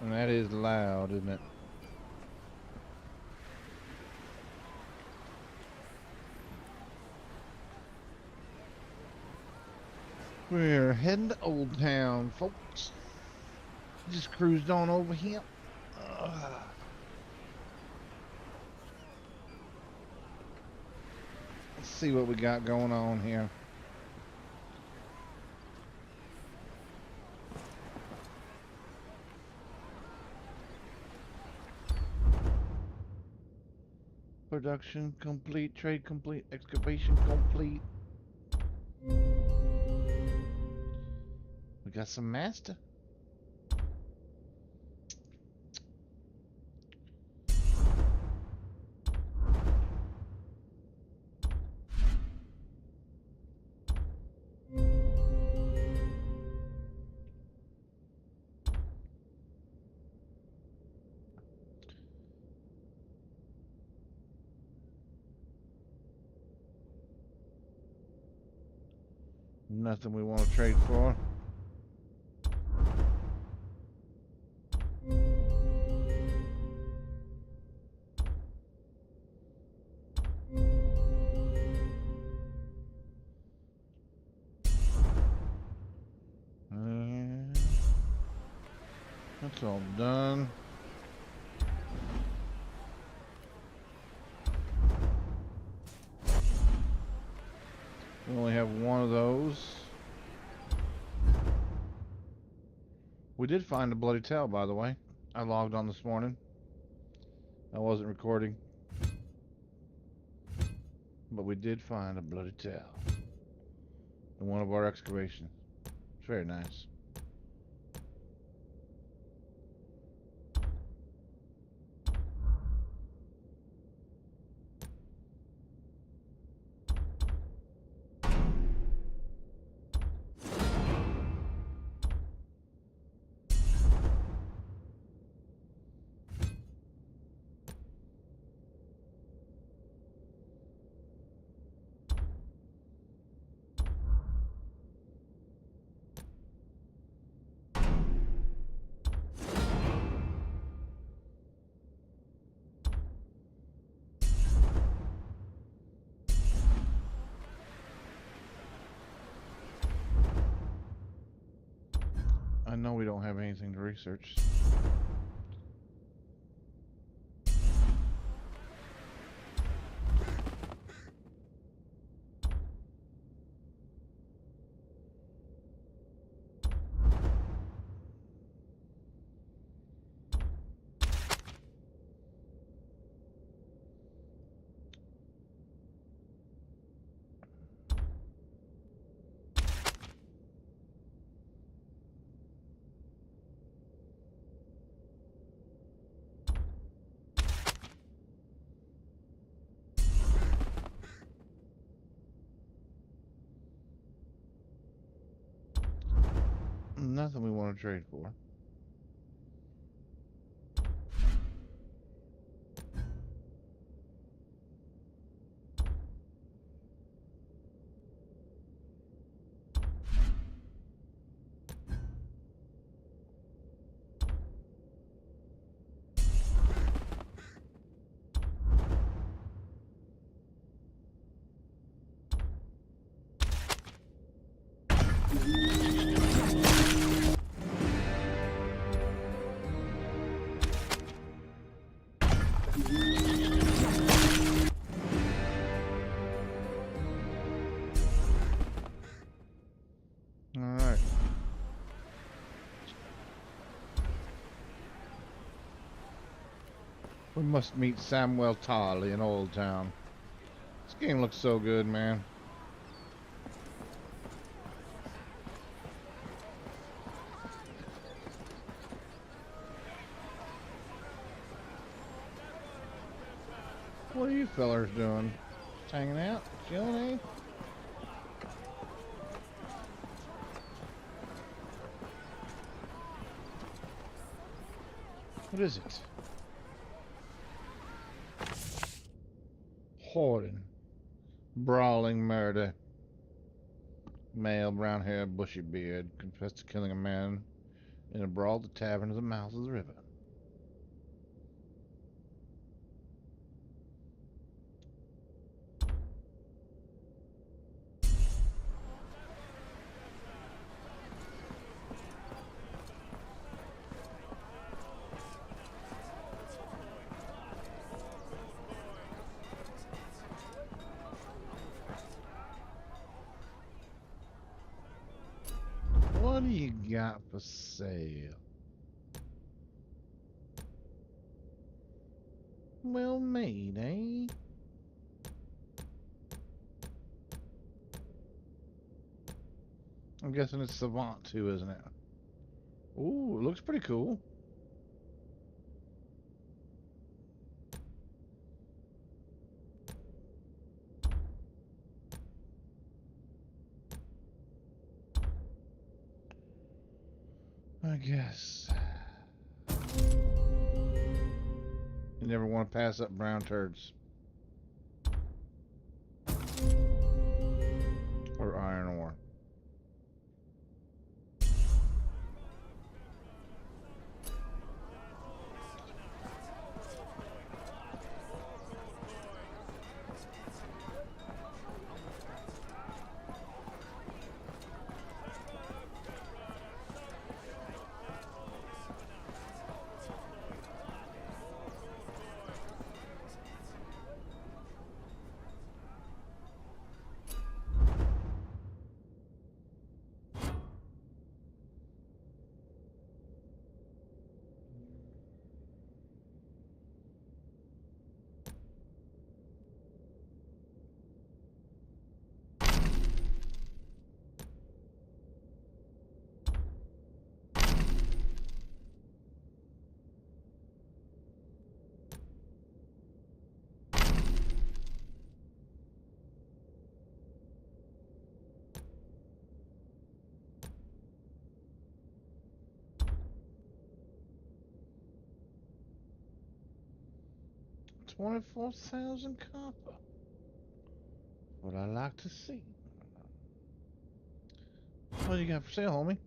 And that is loud, isn't it? We're heading to Old Town, folks. Just cruised on over here. Let's see what we got going on here. Production complete, trade complete, excavation complete. We got some master. Nothing we want to trade for. That's all done. We only have one of those. We did find a bloody tail, by the way. I logged on this morning. I wasn't recording. But we did find a bloody tail in one of our excavations. It's very nice. I know we don't have anything to research. Nothing we want to trade for. Alright. We must meet Samuel Tarley in Old Town. This game looks so good, man. What are you fellers doing? Just hanging out? Chilling, eh? What is it? Hoarding. Brawling murder. Male, brown hair, bushy beard. Confessed to killing a man In a brawl at the tavern at the mouth of the river. What do you got for sale? Well made, eh? I'm guessing it's Savant too, isn't it? Ooh, it looks pretty cool. I guess. You never want to pass up brown turds. Or iron ore. $24,000 copper. What I like to see. What do you got for sale, homie?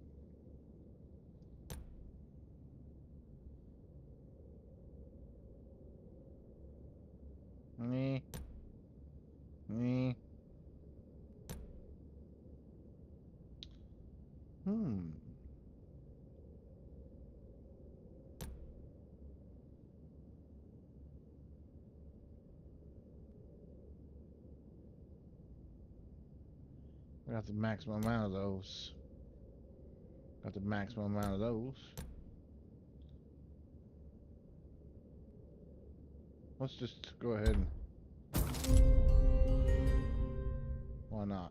Me. Me. Hmm. Got the maximum amount of those. Got the maximum amount of those. Let's just go ahead and... Why not?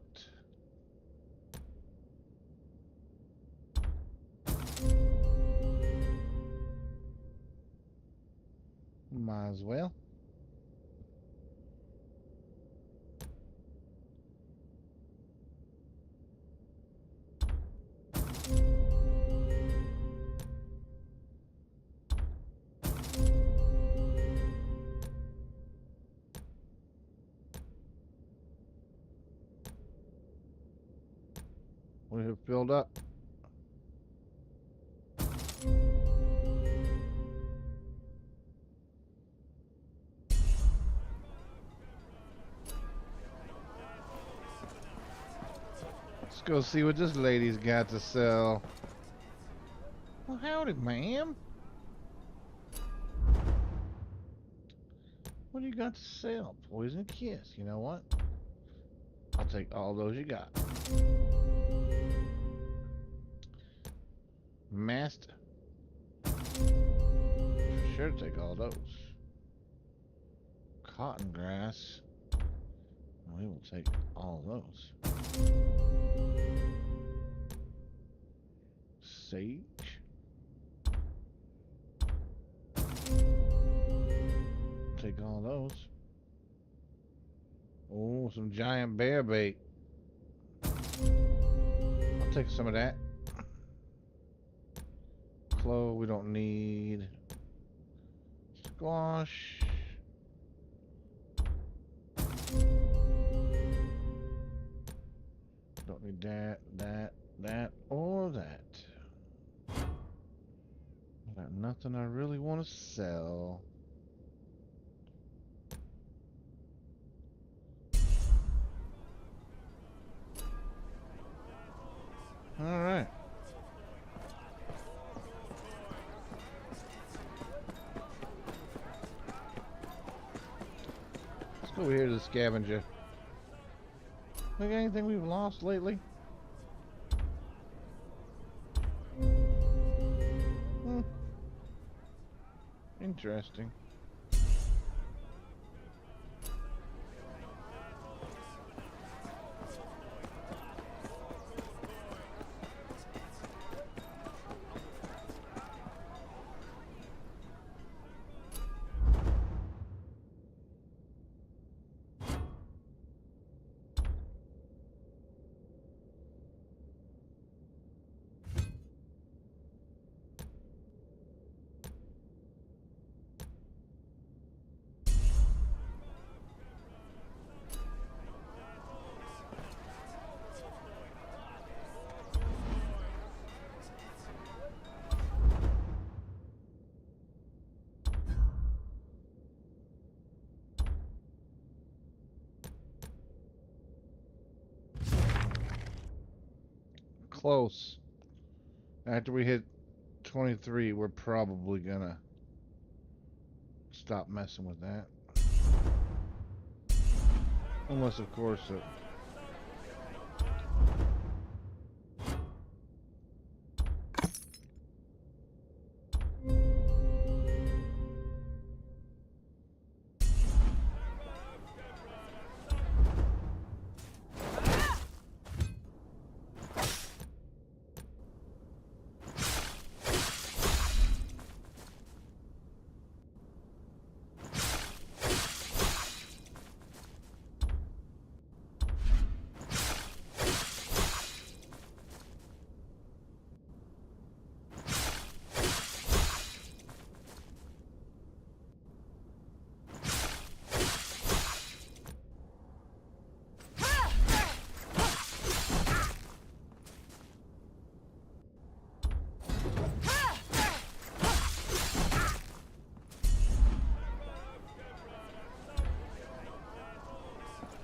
Might as well. We have filled up. Let's go see what this lady's got to sell. Well, howdy, ma'am. What do you got to sell? Poison kiss. You know what? I'll take all those you got. Mast. For sure take all those. Cotton grass. We will take all those. Sage. Take all those. Oh, some giant bear bait. I'll take some of that. Clove we don't need. Squash. Don't need that, or that. Got nothing I really want to sell. Alright. Let's go over here to the scavenger. Think anything we've lost lately? Interesting. Close. After we hit 23, we're probably gonna stop messing with that. Unless, of course,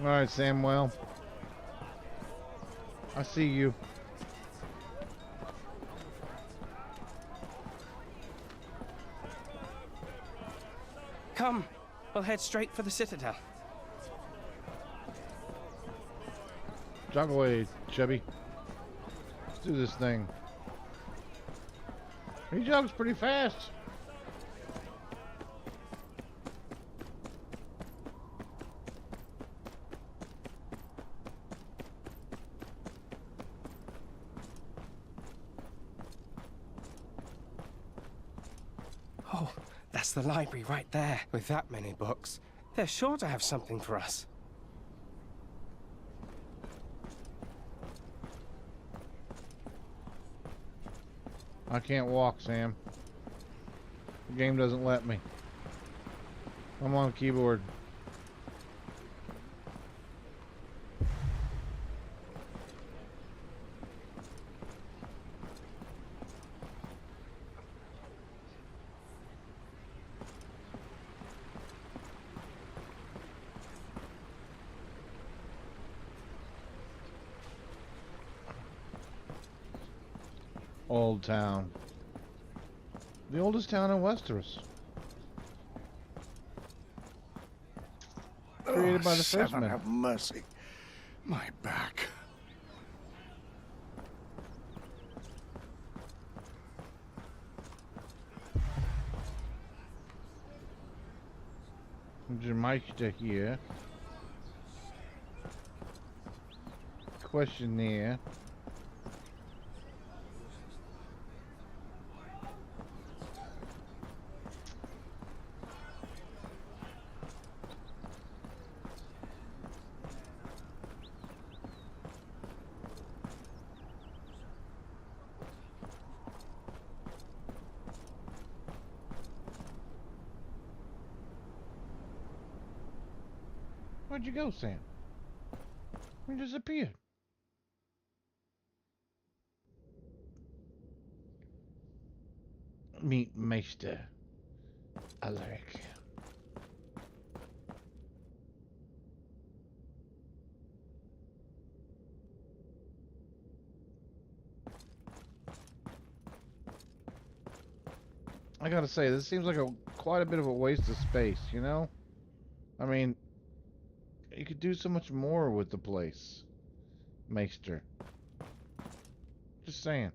Alright, Samuel. I see you. Come, we'll head straight for the Citadel. Jog away, Chubby. Let's do this thing. He jogs pretty fast. Oh, that's the library right there. With that many books, they're sure to have something for us. I can't walk, Sam. The game doesn't let me. I'm on keyboard. Old Town. The oldest town in Westeros. Created by the first men. Have mercy. My back. Meister here. Questionnaire. Where'd you go, Sam? You disappeared. Meet Meister Alaric. I gotta say, this seems like quite a bit of a waste of space, you know? I mean, you could do so much more with the place, Meister. Just saying.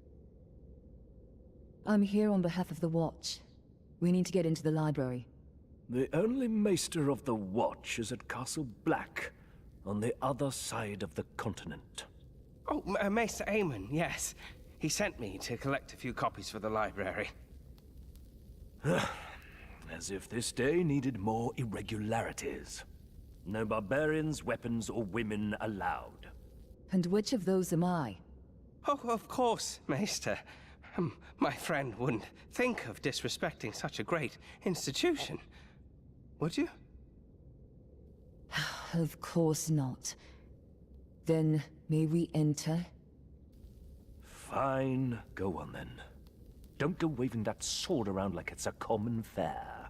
I'm here on behalf of the Watch. We need to get into the library. The only Maester of the Watch is at Castle Black, on the other side of the continent. Oh, Maester Aemon, yes. He sent me to collect a few copies for the library. As if this day needed more irregularities. No barbarians, weapons, or women allowed. And which of those am I? Oh, of course, Maester. My friend wouldn't think of disrespecting such a great institution. Would you? Of course not. Then, may we enter? Fine, go on then. Don't go waving that sword around like it's a common fare.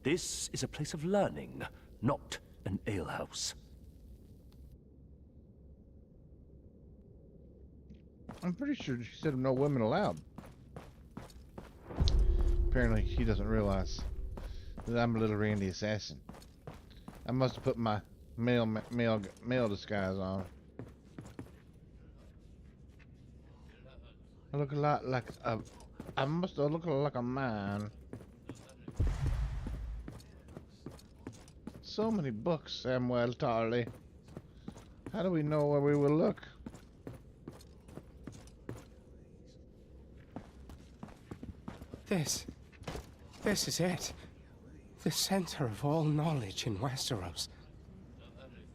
This is a place of learning, not an alehouse. I'm pretty sure she said no women allowed. Apparently, he doesn't realize that I'm a little Randy assassin. I must have put my male disguise on. I look a lot like a. I must look like a man. So many books, Samuel Tarley. How do we know where we will look? This is it. The center of all knowledge in Westeros.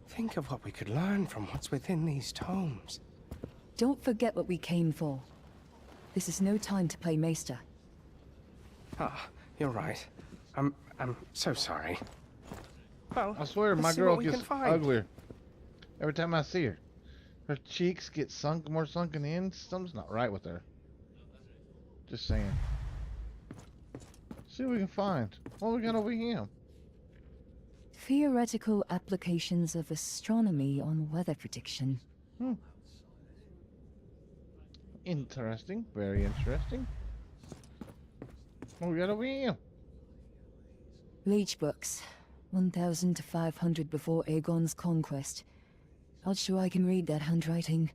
Think of what we could learn from what's within these tomes. Don't forget what we came for. This is no time to play Maester. Ah, you're right. I'm so sorry. Well, I swear, let's my see girl what we gets can find. uglier every time I see her. Her cheeks get more sunken in. Something's not right with her. Just saying. See what we can find. What we got over here? Theoretical applications of astronomy on weather prediction. Interesting. Very interesting. What we got over here? Leech books. 1000 to 500 before Aegon's conquest. Not sure I can read that handwriting.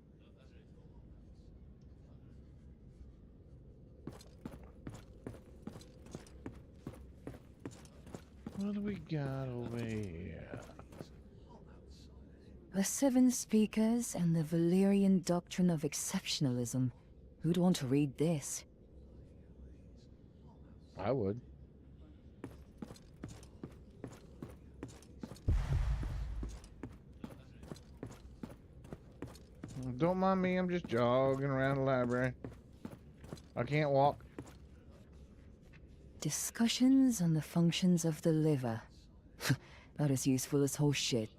What do we got over here? The Seven Speakers and the Valyrian Doctrine of Exceptionalism. Who'd want to read this? I would. Don't mind me, I'm just jogging around the library. I can't walk. Discussions on the functions of the liver. About as useful as horse shit.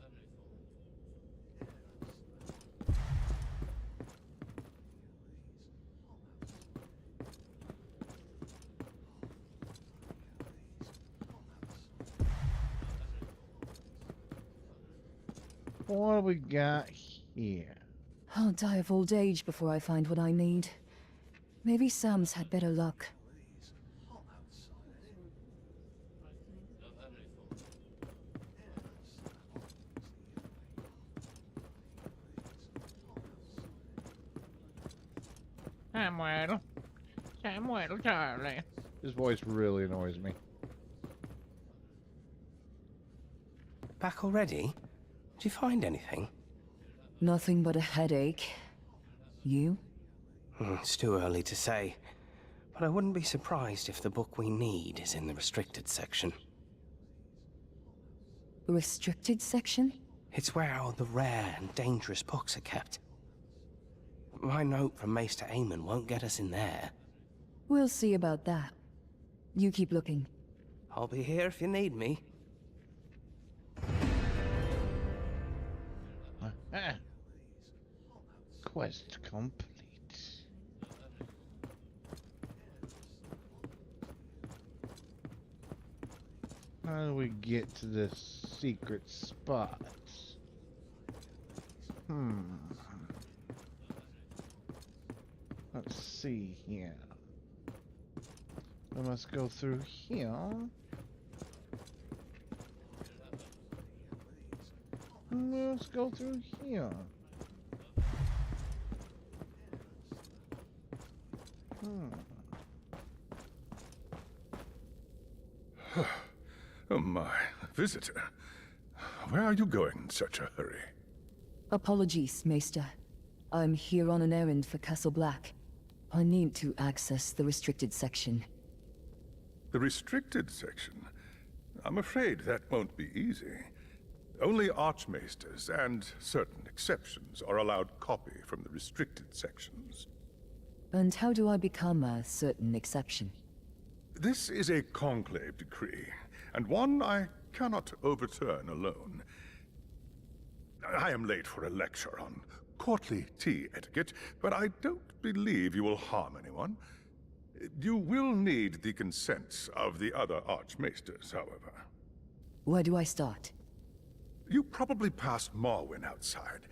What do we got here? I'll die of old age before I find what I need. Maybe Sam's had better luck. Samuel Charlie. His voice really annoys me. Back already? Did you find anything? Nothing but a headache. You? It's too early to say, but I wouldn't be surprised if the book we need is in the restricted section. The restricted section? It's where all the rare and dangerous books are kept. My note from Maester Aemon won't get us in there. We'll see about that. You keep looking. I'll be here if you need me. Quest complete. How do we get to this secret spot? Let's see here. We must go through here. Let's go through here. Oh my, visitor. Where are you going in such a hurry? Apologies, Maester. I'm here on an errand for Castle Black. I need to access the restricted section. The restricted section? I'm afraid that won't be easy. Only Archmaesters and certain exceptions are allowed copy from the restricted sections. And how do I become a certain exception? This is a conclave decree, and one I cannot overturn alone. I am late for a lecture on courtly tea etiquette, but I don't believe you will harm anyone. You will need the consent of the other Archmaesters, however. Where do I start? You probably passed Marwyn outside.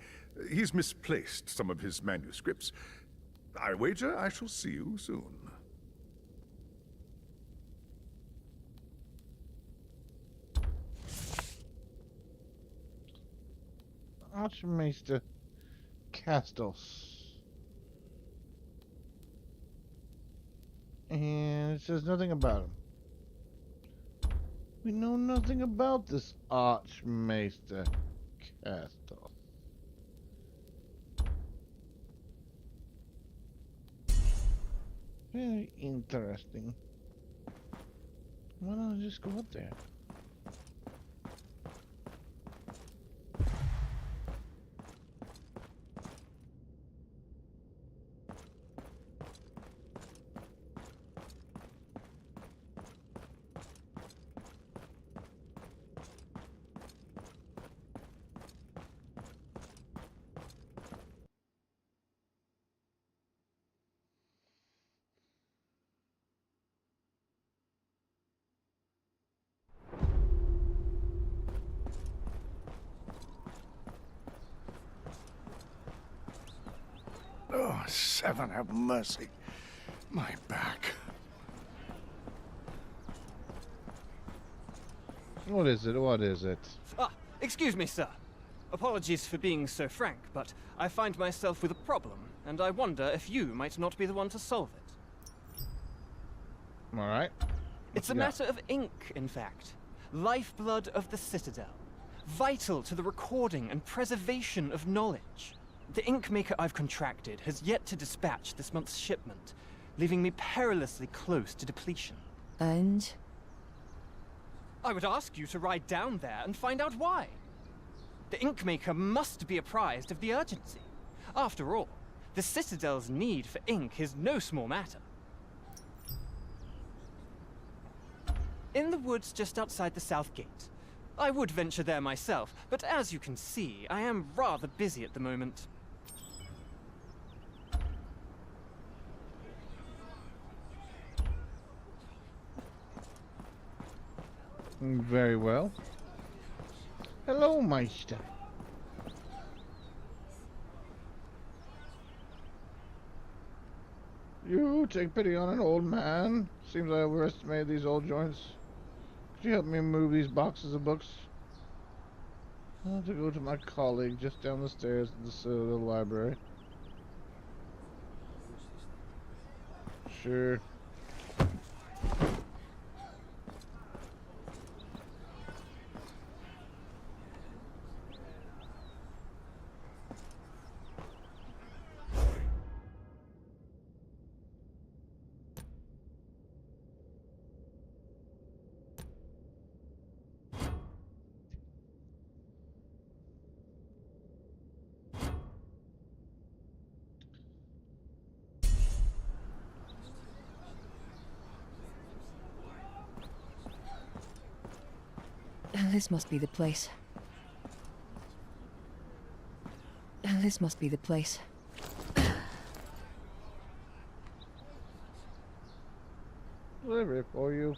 He's misplaced some of his manuscripts. I wager I shall see you soon. Archmaester Castos. And it says nothing about him. We know nothing about this Archmaester Castos. Very interesting. Why don't I just go up there? Oh, Seven, have mercy. My back. What is it? What is it? Ah, excuse me, sir. Apologies for being so frank, but I find myself with a problem, and I wonder if you might not be the one to solve it. Alright. It's a matter of ink, in fact. Lifeblood of the Citadel. Vital to the recording and preservation of knowledge. The ink maker I've contracted has yet to dispatch this month's shipment, leaving me perilously close to depletion. And? I would ask you to ride down there and find out why. The ink maker must be apprised of the urgency. After all, the Citadel's need for ink is no small matter. In the woods just outside the south gate. I would venture there myself, but as you can see, I am rather busy at the moment. Very well. Hello, Meister. You take pity on an old man? Seems I overestimated these old joints. Could you help me move these boxes of books? I have to go to my colleague just down the stairs to the Citadel Library. Sure. This must be the place. This must be the place. Delivery for you.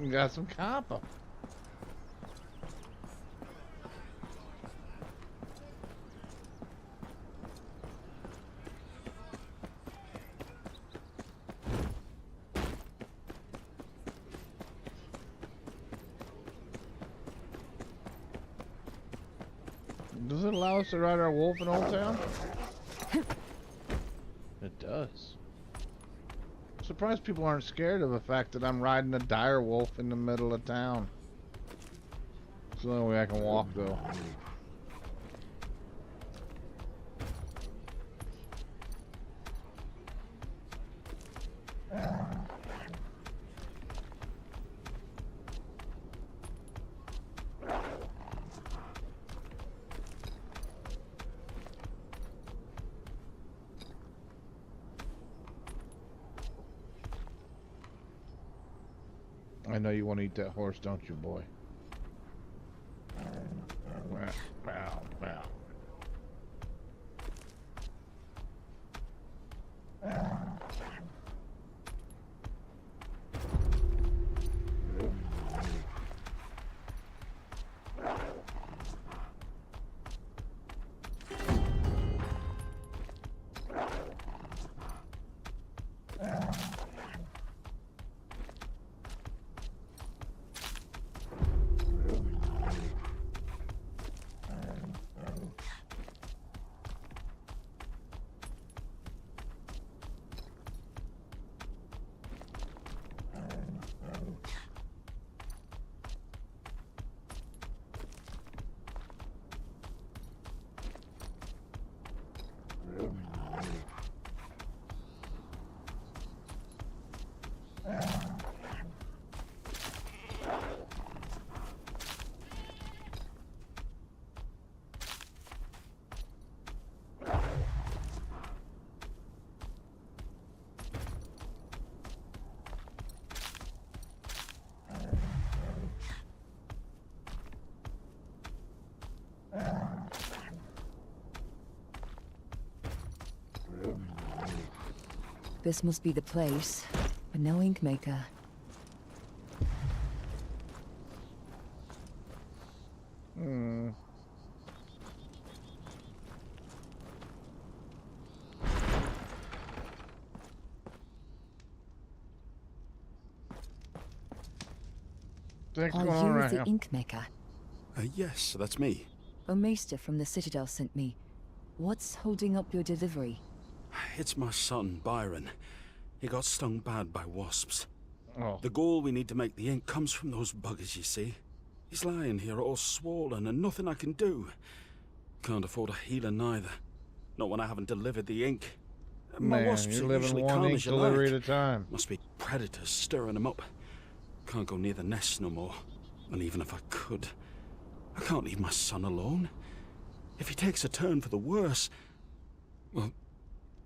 You got some copper. Does it allow us to ride our wolf in Old Town? It does. I'm surprised people aren't scared of the fact that I'm riding a dire wolf in the middle of town. It's the only way I can walk, though. I know you want to eat that horse, don't you, boy? Wow, wow. This must be the place, but no ink maker. What's Are going on you right the here? ink maker? Yes, that's me. A maester from the Citadel sent me. What's holding up your delivery? It's my son, Byron. He got stung bad by wasps. Oh, The gall we need to make the ink comes from those buggers, you see. He's lying here all swollen and nothing I can do. Can't afford a healer neither. Not when I haven't delivered the ink. My man, wasps you're are living usually one calm ink as you delivery like. at a time. Must be predators stirring them up. Can't go near the nests no more. And even if I could, I can't leave my son alone. If he takes a turn for the worse, well,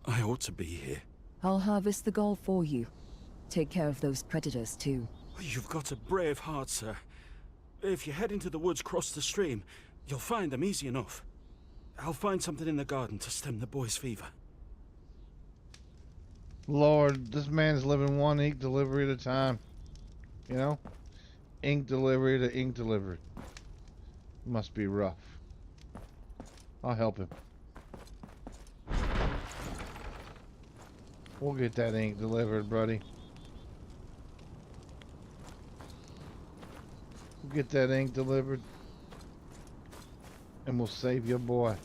I ought to be here. I'll harvest the gall for you. Take care of those predators, too. You've got a brave heart, sir. If you head into the woods across the stream, you'll find them easy enough. I'll find something in the garden to stem the boy's fever. Lord, this man's living one ink delivery at a time. You know? Ink delivery to ink delivery. Must be rough. I'll help him. We'll get that ink delivered, buddy. We'll get that ink delivered. And we'll save your boy.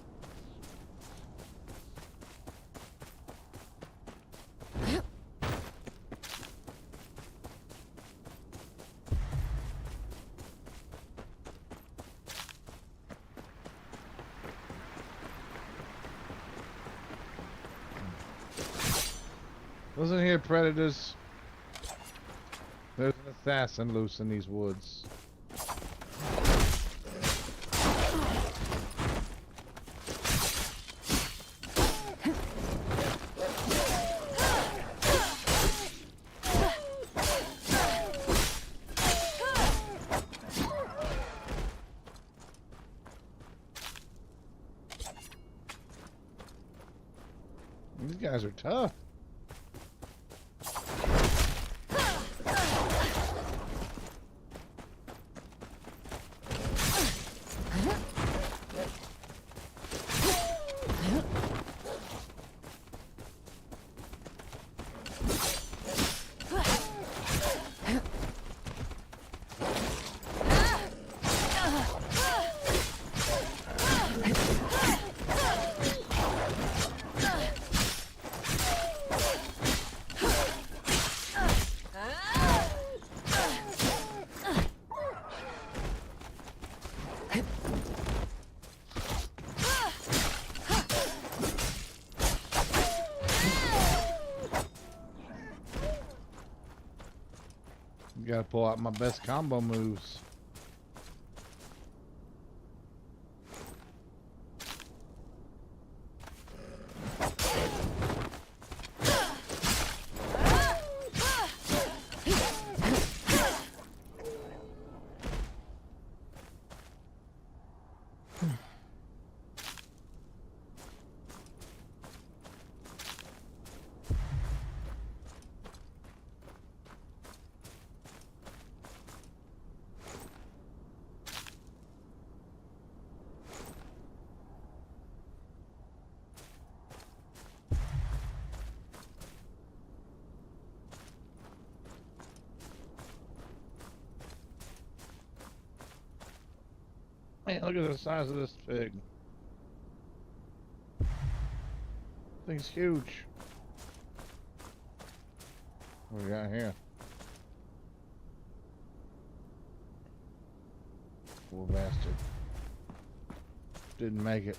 Listen here, predators. There's an assassin loose in these woods. These guys are tough. Gotta pull out my best combo moves. Man, look at the size of this pig. Thing's huge. What do we got here? Poor bastard. Didn't make it.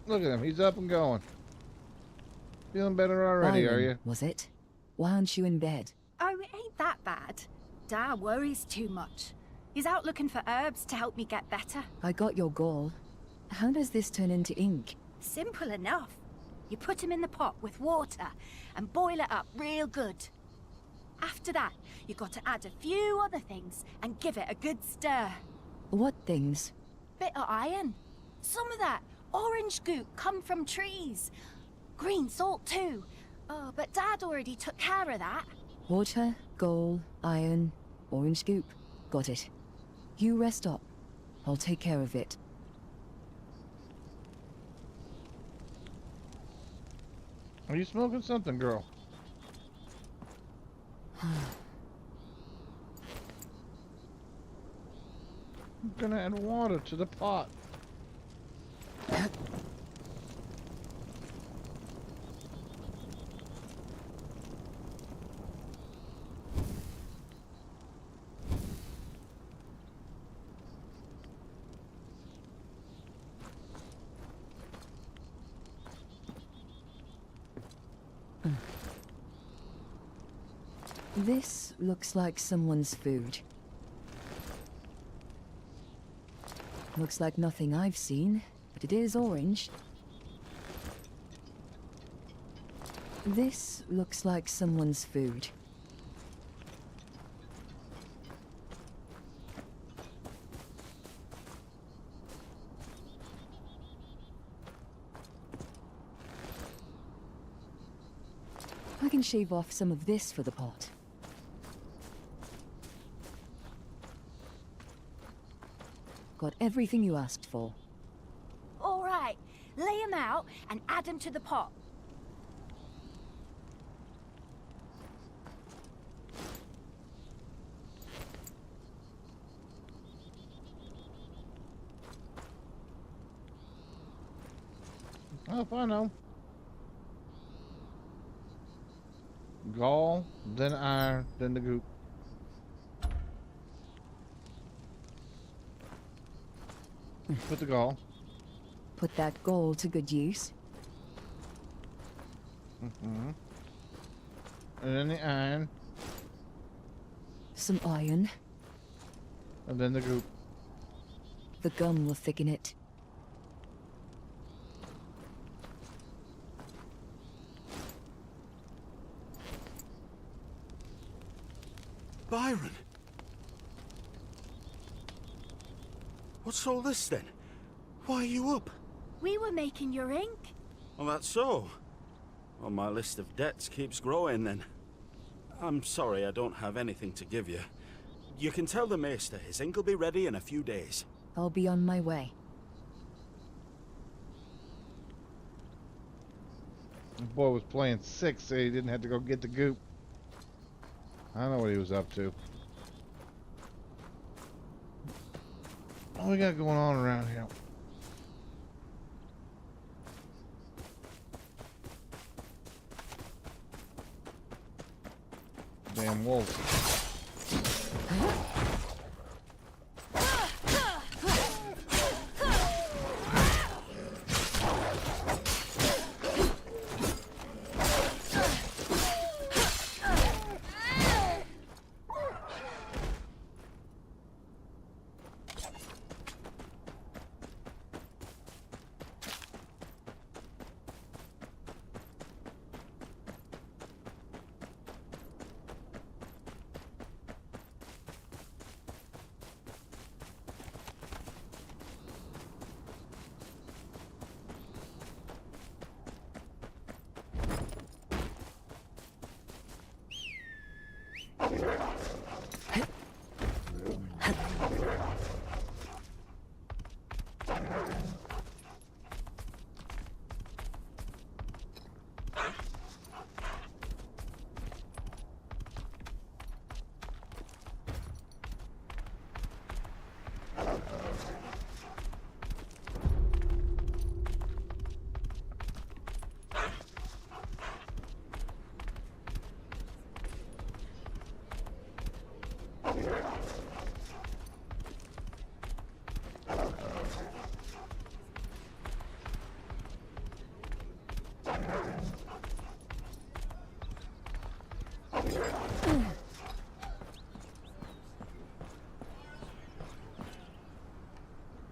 Look at him, he's up and going. Feeling better already, are you? Was it? Why aren't you in bed? Oh, it ain't that bad. Dad worries too much. He's out looking for herbs to help me get better. I got your goal. How does this turn into ink? Simple enough. You put him in the pot with water and boil it up real good. After that, you got to add a few other things and give it a good stir. What things? Bit of iron. Some of that orange goop come from trees. Green salt too. Oh, but Dad already took care of that. Water, gold, iron, orange goop. Got it. You rest up. I'll take care of it. Are you smoking something, girl? I'm gonna add water to the pot. This looks like someone's food. Looks like nothing I've seen, but it is orange. This looks like someone's food. I can shave off some of this for the pot. Got everything you asked for. All right, lay him out and add him to the pot. Oh, if I know. Gall, then iron, then the goop. Put the gall. Put that gold to good use. And then the iron. Some iron. And then the goop. The gum will thicken it. Byron! What's all this then? Why are you up? We were making your ink. Well, that's so. Well, my list of debts keeps growing then. I'm sorry I don't have anything to give you. You can tell the Maester his ink will be ready in a few days. I'll be on my way. The boy was playing sick, so he didn't have to go get the goop. I don't know what he was up to. What we got going on around here? Damn wolves.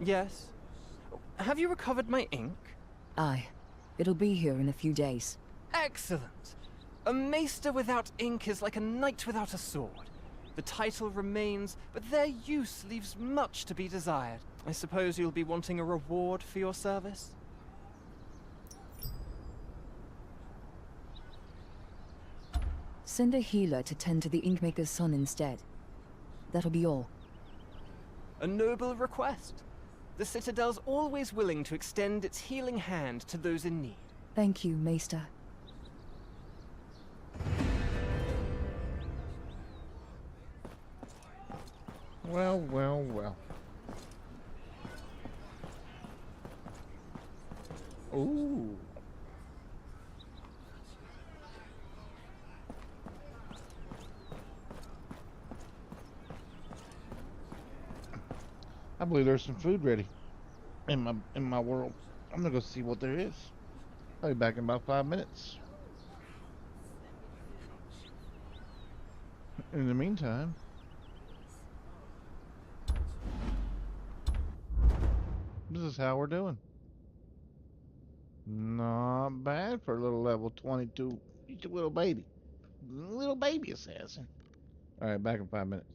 Yes? Have you recovered my ink? Aye. It'll be here in a few days. Excellent! A maester without ink is like a knight without a sword. The title remains, but their use leaves much to be desired. I suppose you'll be wanting a reward for your service? Send a healer to tend to the Inkmaker's son instead. That'll be all. A noble request. The Citadel's always willing to extend its healing hand to those in need. Thank you, Maester. Well, well, well. Ooh. I believe there's some food ready in my world. I'm gonna go see what there is. I'll be back in about 5 minutes. In the meantime, this is how we're doing. Not bad for a little level 22. He's a little baby. Little baby assassin. Alright, back in 5 minutes.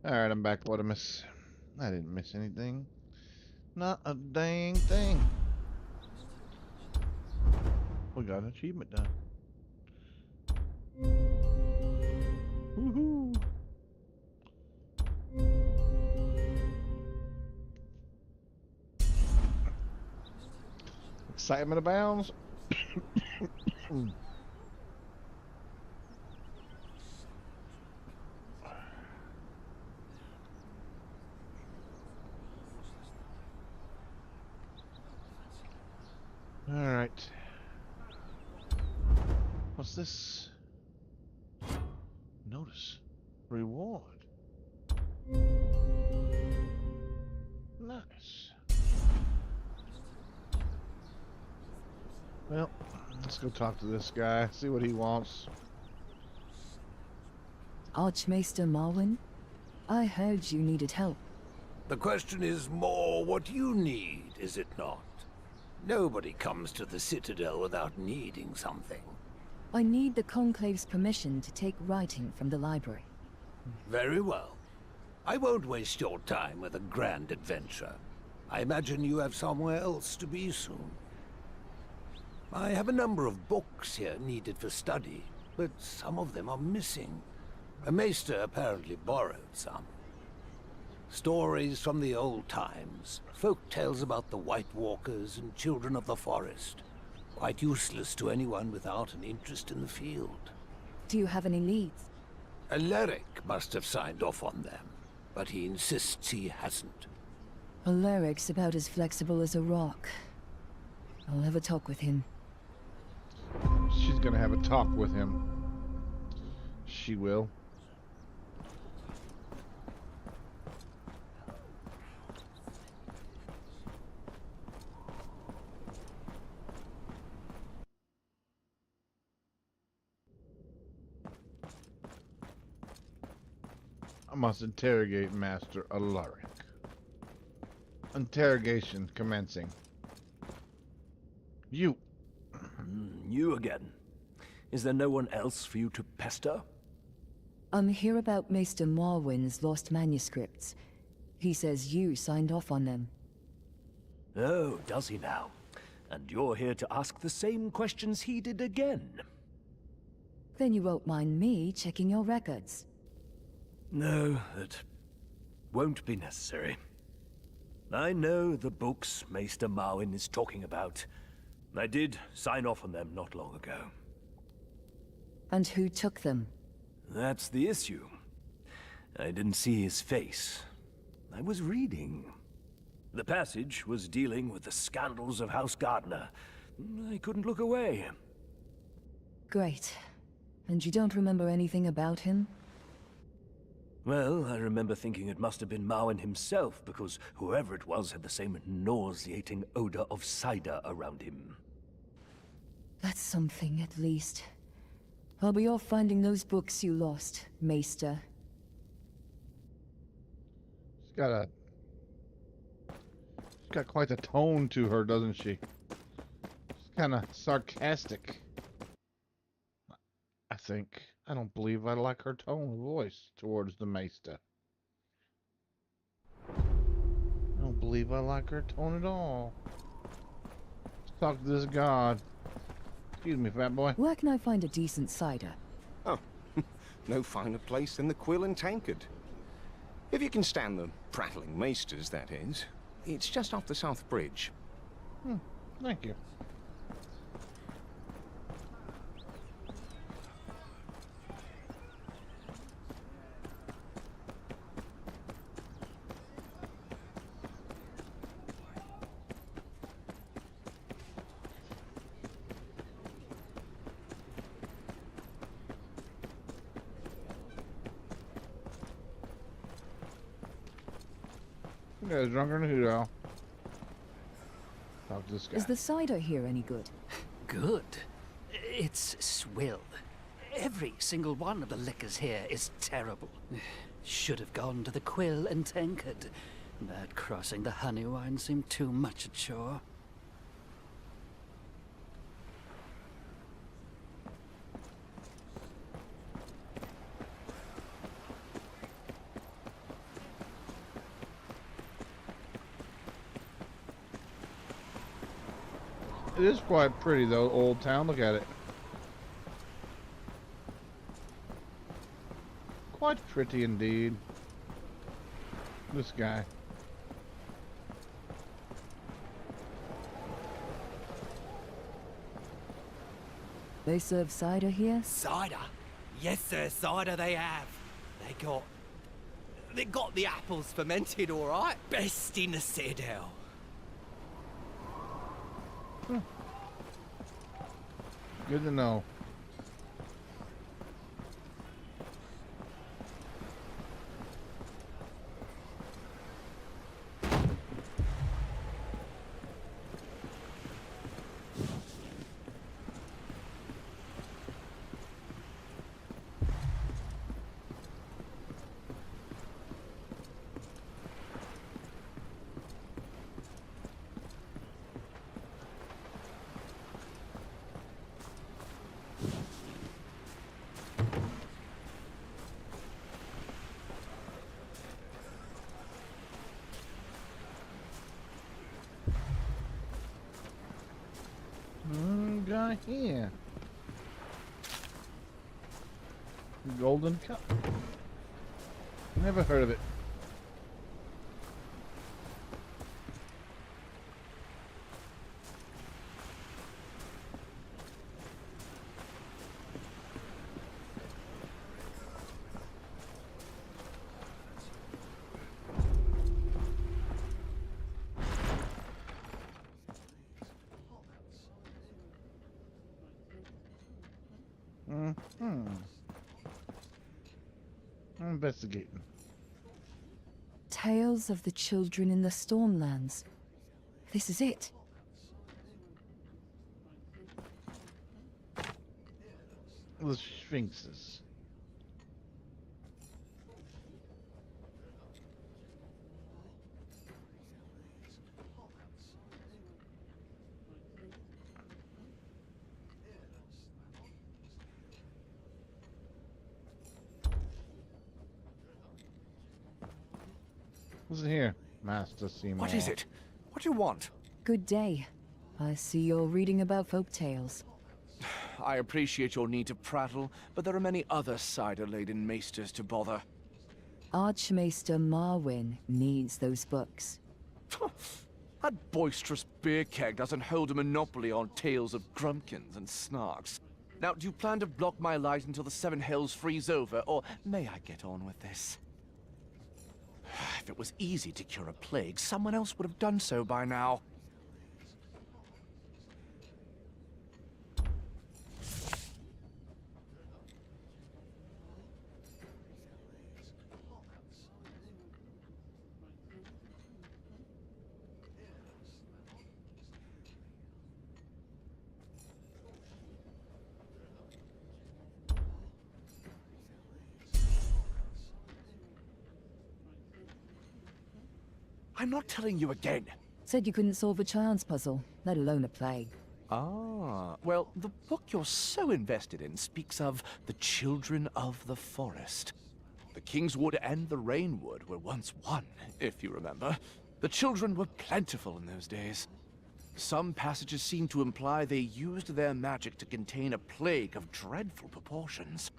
Alright, I'm back, Potamus. I didn't miss anything. Not a dang thing. We got an achievement done. Woohoo! Excitement abounds. Alright. What's this? Notice. Reward. Nice. Well, let's go talk to this guy, see what he wants. Archmaester Marwyn, I heard you needed help. The question is more what you need, is it not? Nobody comes to the Citadel without needing something. I need the Conclave's permission to take writing from the library. Very well. I won't waste your time with a grand adventure. I imagine you have somewhere else to be soon. I have a number of books here needed for study, but some of them are missing. A maester apparently borrowed some. Stories from the old times, folk tales about the White Walkers and children of the forest. Quite useless to anyone without an interest in the field. Do you have any leads? Alaric must have signed off on them, but he insists he hasn't. Alaric's about as flexible as a rock. I'll have a talk with him. She's gonna have a talk with him. She will. I must interrogate Master Alaric. Interrogation commencing. You. You again. Is there no one else for you to pester? I'm here about Maester Marwyn's lost manuscripts. He says you signed off on them. Oh, does he now? And you're here to ask the same questions he did again. Then you won't mind me checking your records. No, that won't be necessary. I know the books Maester Marwyn is talking about. I did sign off on them not long ago. And who took them? That's the issue. I didn't see his face. I was reading. The passage was dealing with the scandals of House Gardner. I couldn't look away. Great. And you don't remember anything about him? Well, I remember thinking it must have been Marwyn himself, because whoever it was had the same nauseating odor of cider around him. That's something, at least. I'll be off finding those books you lost, Maester. She's got quite a tone to her, doesn't she? She's kind of sarcastic. I think. I don't believe I like her tone of voice towards the Maester. I don't believe I like her tone at all. Let's talk to this god. Excuse me, fat boy. Where can I find a decent cider? Oh, no finer place than the Quill and Tankard. If you can stand the prattling maesters, that is. It's just off the South Bridge. Thank you. You guys drunker than who, though? Talk to this guy. Is the cider here any good? Good? It's swill. Every single one of the liquors here is terrible. Should have gone to the Quill and Tankard. But crossing the honey wine seemed too much a chore. It is quite pretty though, Old Town. Look at it. Quite pretty indeed. This guy. They serve cider here? Cider? Yes, sir, cider they have. They got the apples fermented, all right. Best in the Citadel. Good to know. Guy here. Golden cup. Never heard of it. I'm investigating. Tales of the children in the Stormlands. This is it. The Sphinxes. What's in here, Master Seymour? What is it? What do you want? Good day. I see you're reading about folk tales. I appreciate your need to prattle, but there are many other cider-laden maesters to bother. Archmaester Marwyn needs those books. That boisterous beer keg doesn't hold a monopoly on tales of grumpkins and snarks. Now, do you plan to block my light until the Seven Hells freeze over, or may I get on with this? If it was easy to cure a plague, someone else would have done so by now. I'm not telling you again. Said you couldn't solve a child's puzzle, let alone a plague. Ah, well, the book you're so invested in speaks of the children of the forest. The Kingswood and the Rainwood were once one, if you remember. The children were plentiful in those days. Some passages seem to imply they used their magic to contain a plague of dreadful proportions.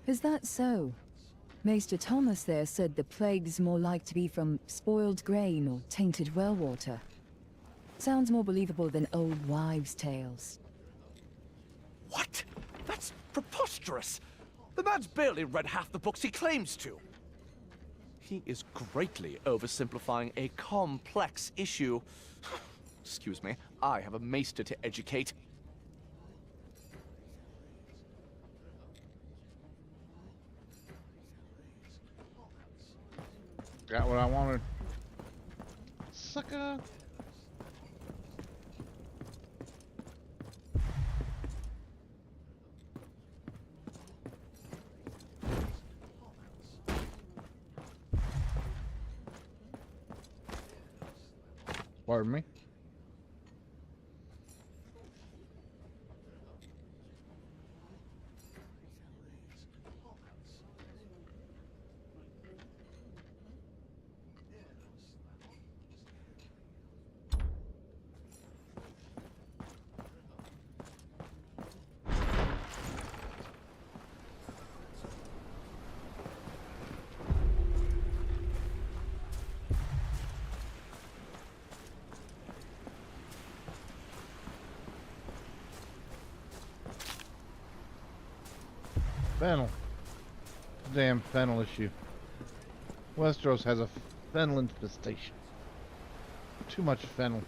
Is that so? Maester Thomas there said the plague's more like to be from spoiled grain or tainted well water. Sounds more believable than old wives' tales. What? That's preposterous! The man's barely read half the books he claims to. He is greatly oversimplifying a complex issue. Excuse me, I have a maester to educate. Got what I wanted. Sucker! Pardon me? Fennel. Damn fennel issue. Westeros has a fennel infestation. Too much fennel.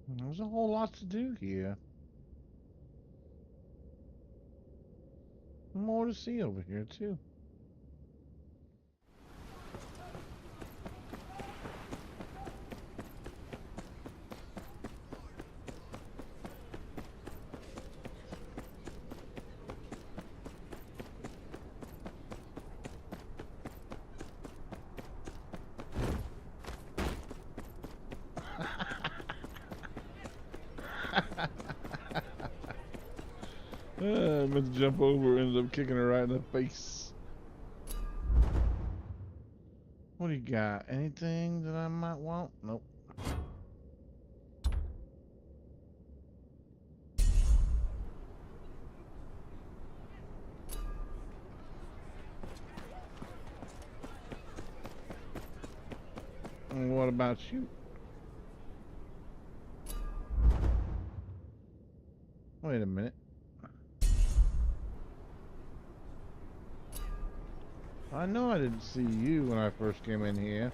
There's a whole lot to do here. More to see over here, too. I meant to jump over, ended up kicking her right in the face. What do you got? Anything that I might want? Nope. And what about you? Wait a minute. I know I didn't see you when I first came in here.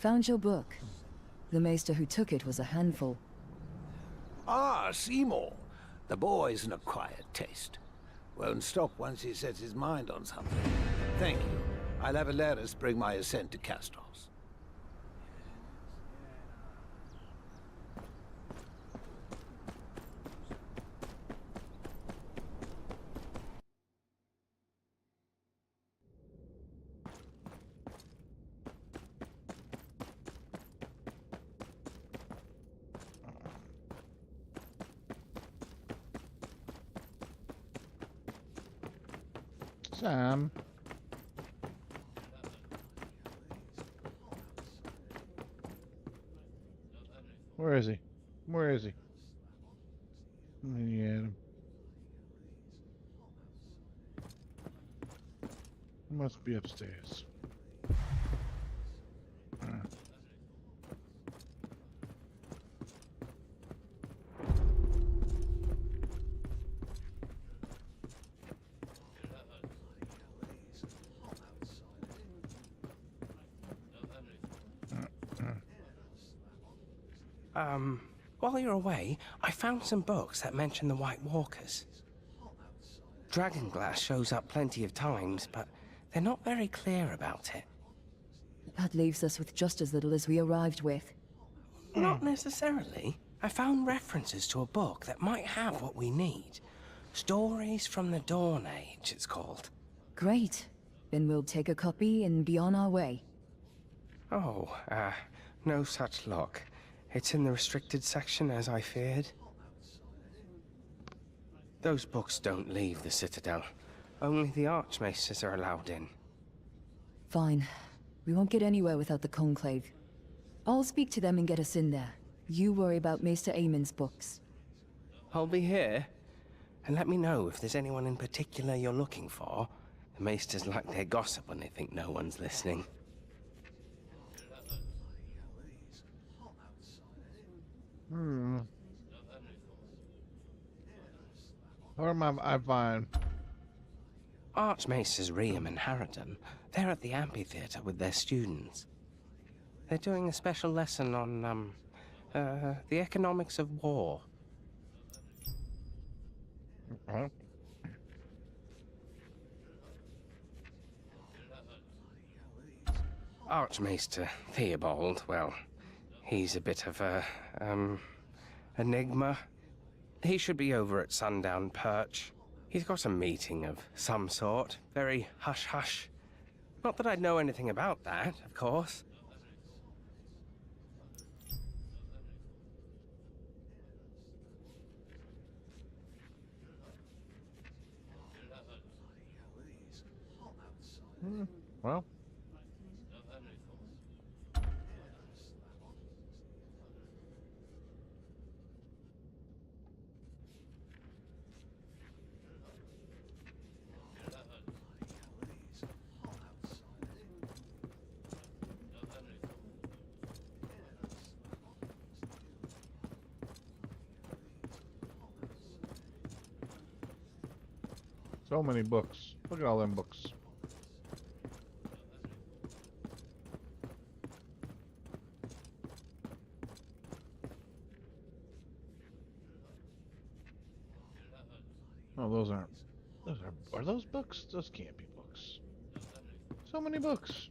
Found your book. The maester who took it was a handful. Ah, Seymour. The boy's an acquired taste. Won't stop once he sets his mind on something. Thank you. I'll have Alaris bring my ascent to Castros. Sam. Where is he? Where is he? Yeah. He must be upstairs. While you're away, I found some books that mention the White Walkers. Dragonglass shows up plenty of times, but they're not very clear about it. That leaves us with just as little as we arrived with. Not necessarily. I found references to a book that might have what we need. Stories from the Dawn Age, it's called. Great. Then we'll take a copy and be on our way. Oh, no such luck. It's in the restricted section, as I feared. Those books don't leave the Citadel. Only the Archmaesters are allowed in. Fine. We won't get anywhere without the Conclave. I'll speak to them and get us in there. You worry about Maester Aemon's books. I'll be here. And let me know if there's anyone in particular you're looking for. The Maesters like their gossip when they think no one's listening. What am I find? Archmasters Riem and Harridan, they're at the amphitheater with their students. They're doing a special lesson on, the economics of war. Huh? Archmaester Theobald, well, he's a bit of a, enigma. He should be over at Sundown Perch. He's got a meeting of some sort, very hush-hush. Not that I'd know anything about that, of course. Well. So many books. Look at all them books. Oh, those aren't. Those are those books? Those can't be books. So many books.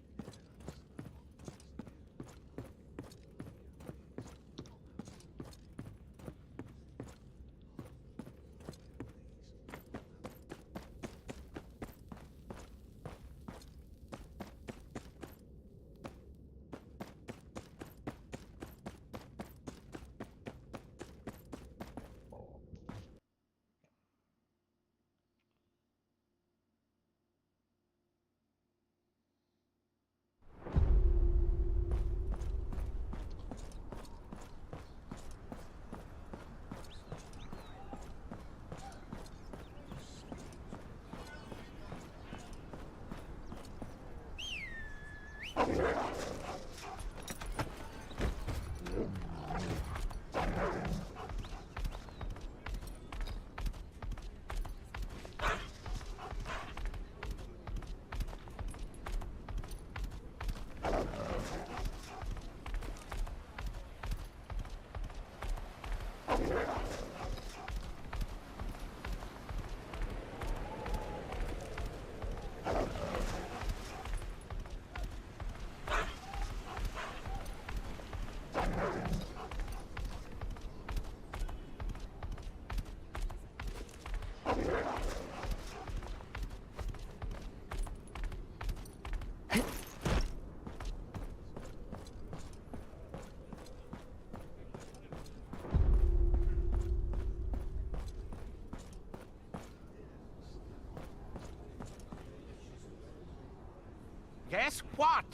Guess what?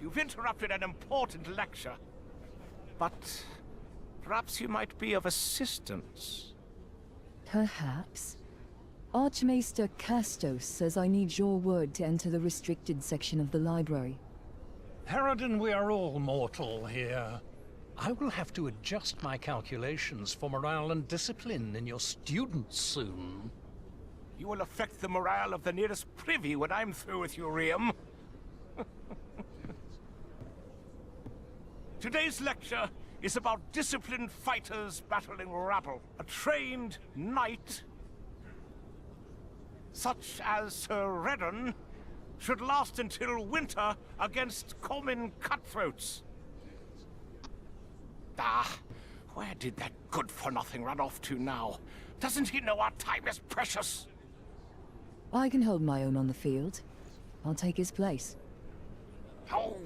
You've interrupted an important lecture. But perhaps you might be of assistance. Perhaps. Archmaester Castos says I need your word to enter the restricted section of the library. Harridan, we are all mortal here. I will have to adjust my calculations for morale and discipline in your students soon. You will affect the morale of the nearest privy when I'm through with you, Riem. Today's lecture is about disciplined fighters battling rabble. A trained knight, such as Sir Redden, should last until winter against common cutthroats. Ah, where did that good-for-nothing run off to now? Doesn't he know our time is precious? I can hold my own on the field. I'll take his place. Oh,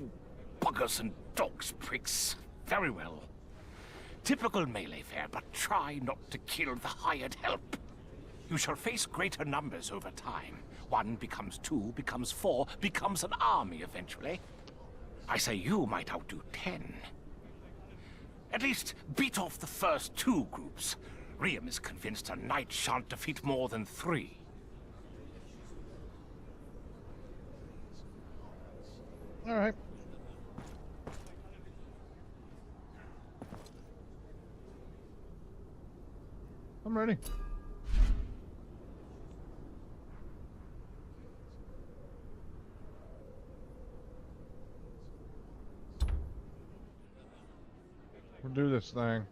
buggers and dogs, pricks. Very well. Typical melee fare, but try not to kill the hired help. You shall face greater numbers over time. 1 becomes 2, becomes 4, becomes an army eventually. I say you might outdo 10. At least beat off the first 2 groups. Riem is convinced a knight shan't defeat more than 3. All right. I'm ready. do this thing.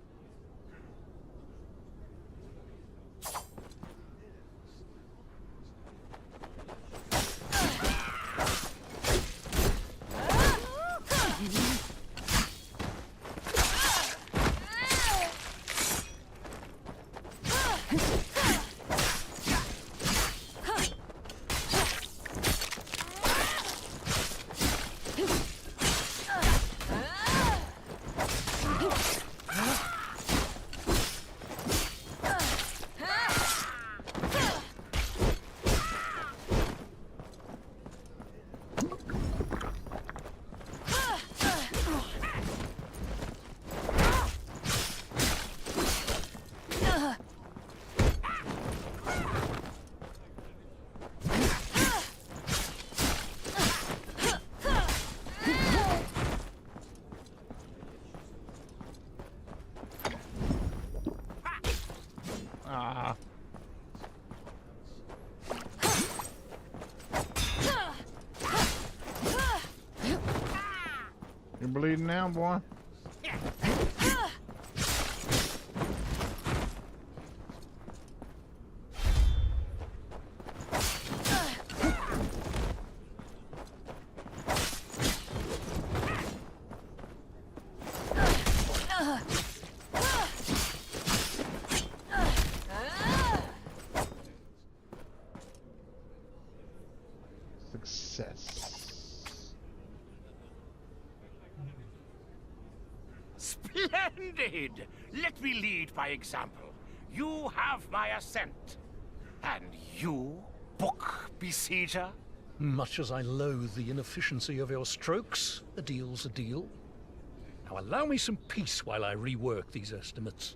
Ah. You're bleeding now, boy. Success. Splendid! Let me lead by example. You have my assent. And you, book besieger? Much as I loathe the inefficiency of your strokes, a deal's a deal. Now allow me some peace while I rework these estimates.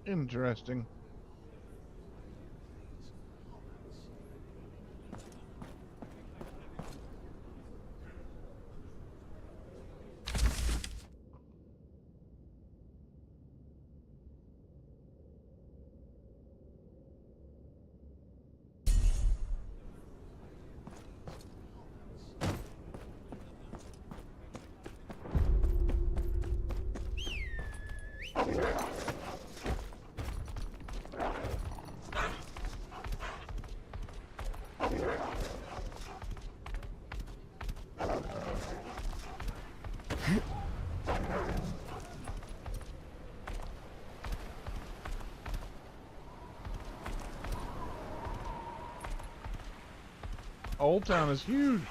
Interesting. Old Town is huge.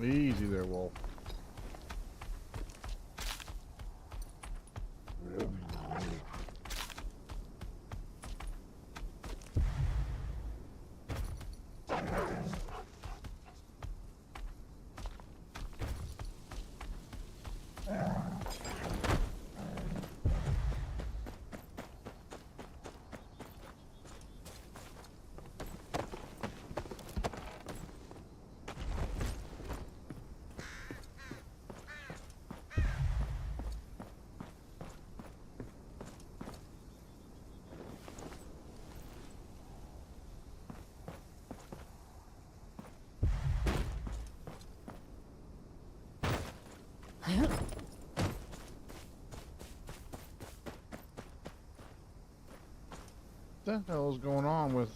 Easy there, Wolf. What the hell is going on with...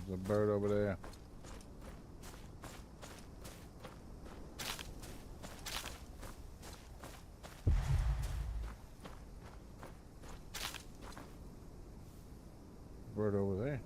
There's a bird over there. Bird over there.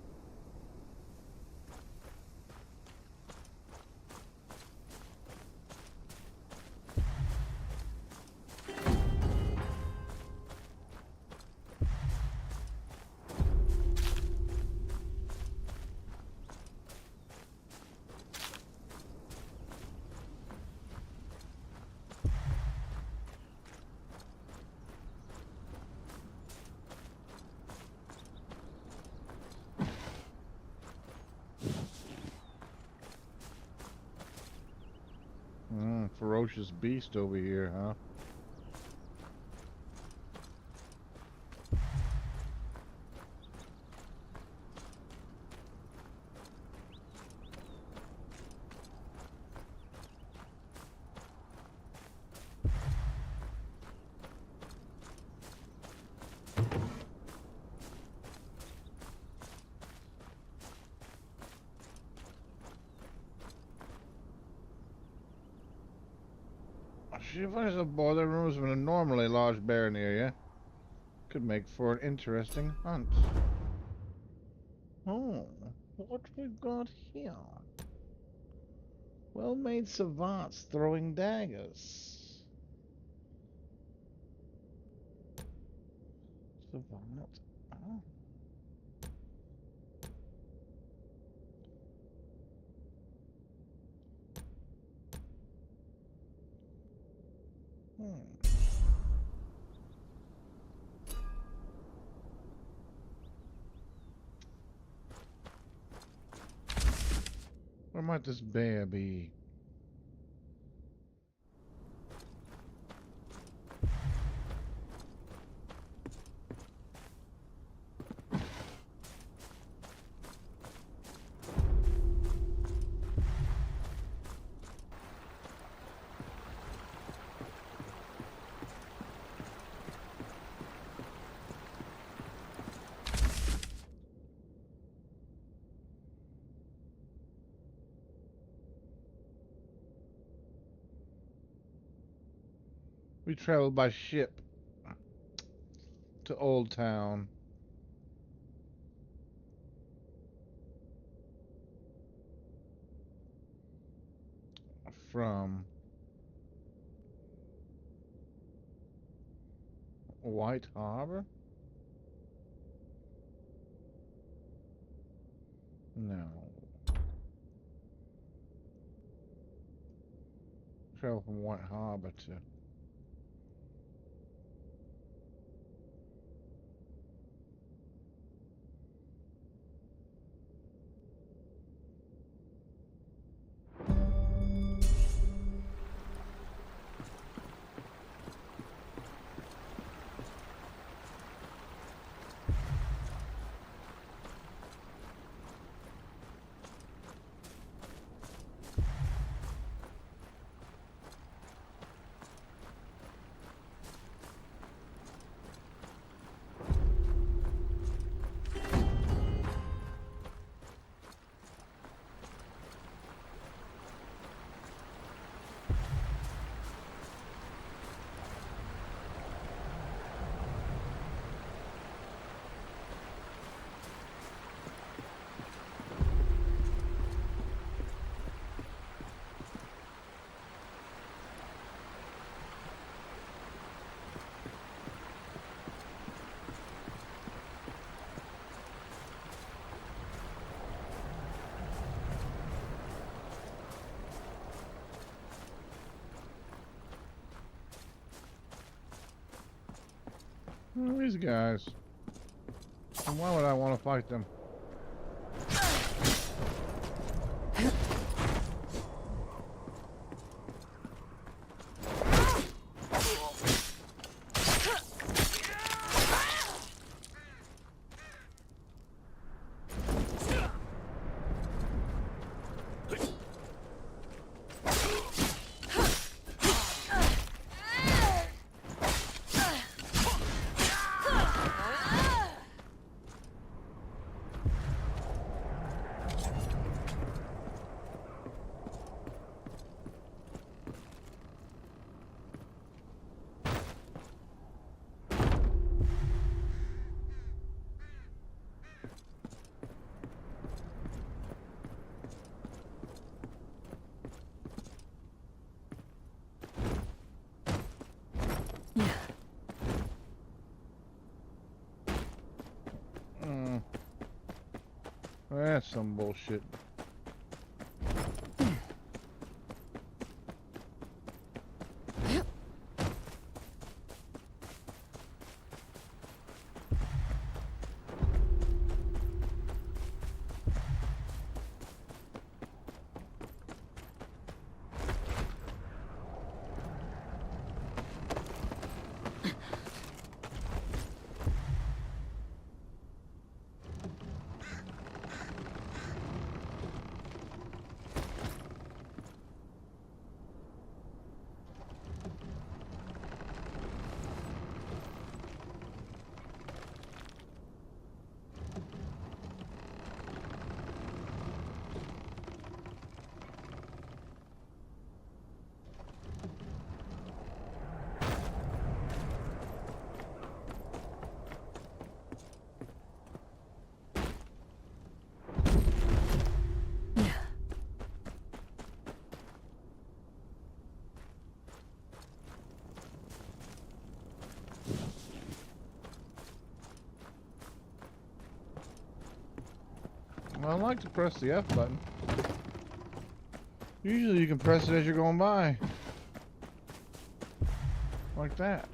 Ferocious beast over here, huh? She finds a boiler rooms with a normally large bear near you. Could make for an interesting hunt. Oh, what we've got here? Well-made savants throwing daggers. Savant. Oh. Where might this bear be? We traveled by ship to OLDTOWN. From White Harbor? No. Travel from White Harbor to... Who are these guys? And why would I want to fight them? That's some bullshit. I like to press the F button. Usually you can press it as you're going by. Like that.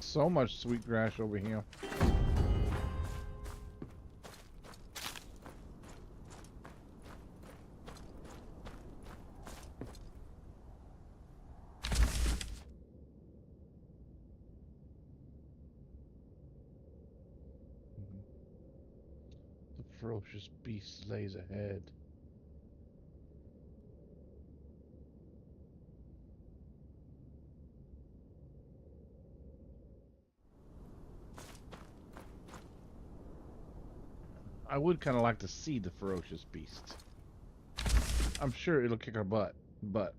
So much sweet grass over here. The ferocious beast lays ahead. I would kind of like to see the ferocious beast. I'm sure it'll kick our butt, but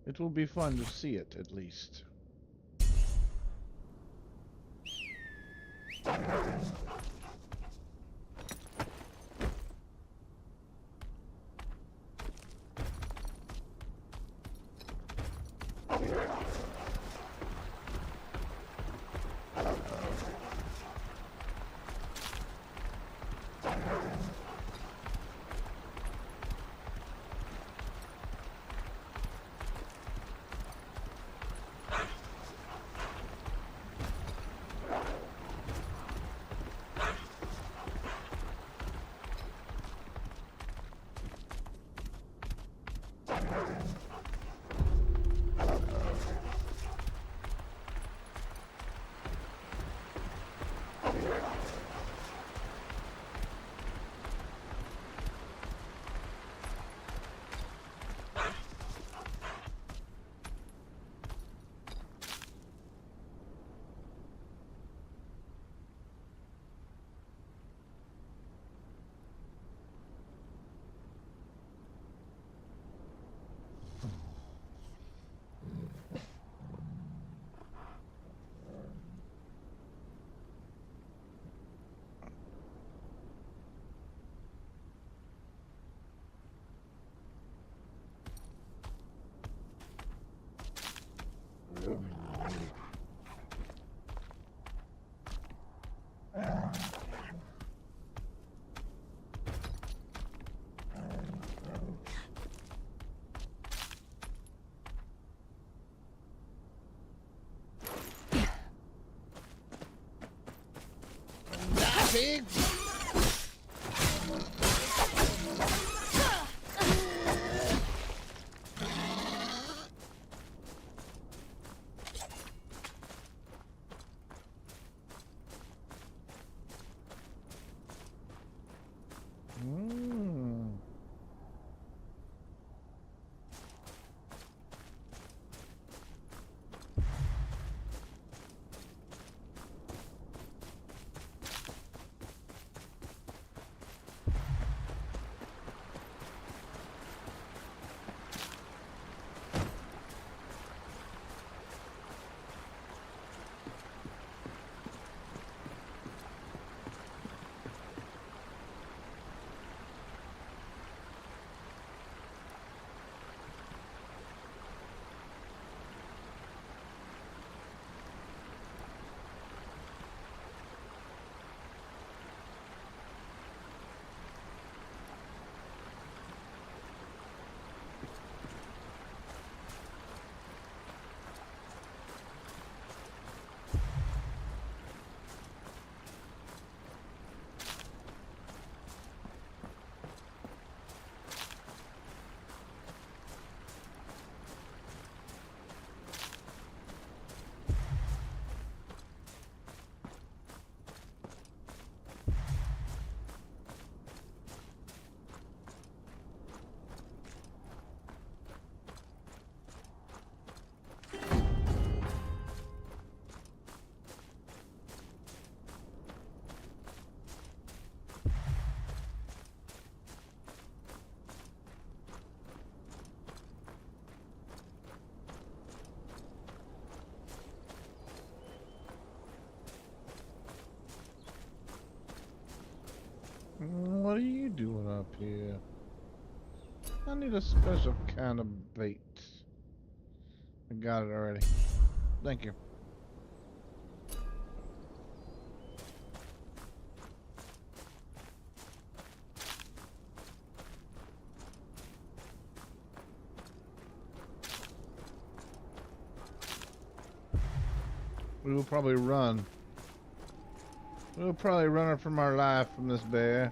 it will be fun to see it at least. pig! What are you doing up here? I need a special kind of bait. I got it already. Thank you. We will probably run. We'll probably run from our life from this bear.